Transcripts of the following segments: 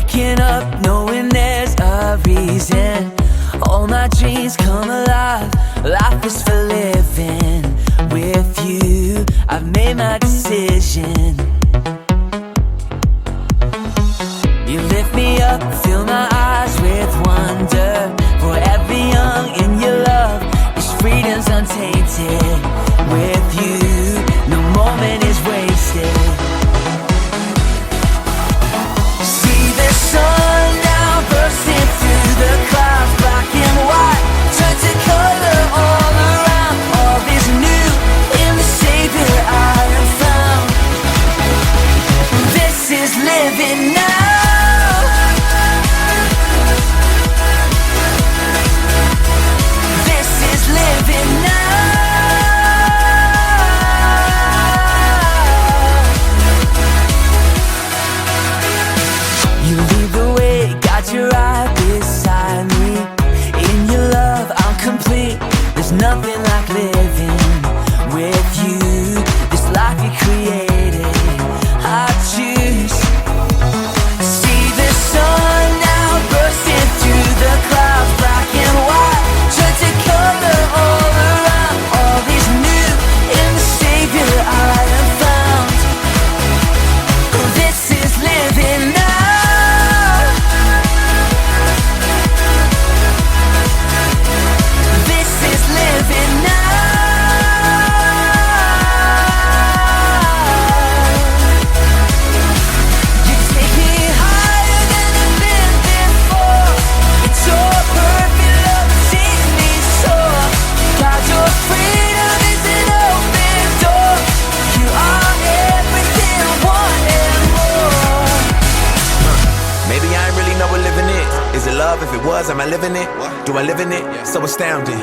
waking up knowing there's a reason. All my dreams come alive, life is for living. With you, I've made my decision. You lift me up, fill my eyes with wonder. Forever young in your love, this freedom's untainted. With you, no moment is wasted. See the sun now bursting through the clouds. Black and white turn to color all around. All is new in the Savior I have found. This is living now. This is living now. You lead the way, got your eye beside me. In your love, I'm complete. There's nothing like living with you. This life you created, I choose. See the sun now bursting through the clouds. Black and white turn to color all around. All is new in the Savior I have found. This is living now. This is living now. You take me higher than I've been before. It's your perfect love that sees me soar. God, your freedom is an open door. You are everything I want and more. Maybe I ain't really know what living is. Is it love? If it was, am I living it? Do I live in it? So astounding.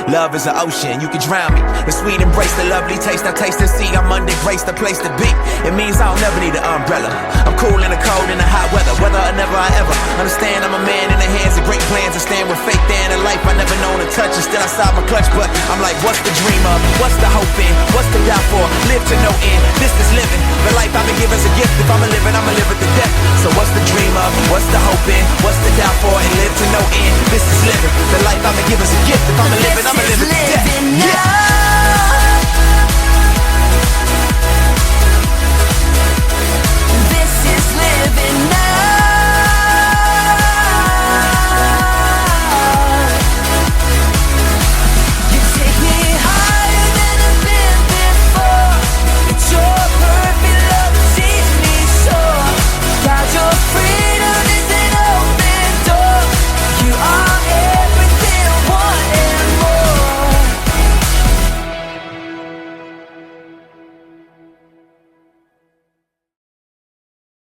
Love is an ocean, you can drown me. The sweet embrace, the lovely taste, I taste and see. I'm under grace, the place to be. It means I don't never need an umbrella. I'm cool in the cold, in the hot weather. Whether or never I ever understand, I'm a man in the hands of great plans. To stand with faith there in a life I never known to touch. And still I saw my clutch, but I'm like, what's the dream of? What's the hope in? What's to die for? Live to no end. This is living. The life I've been given's a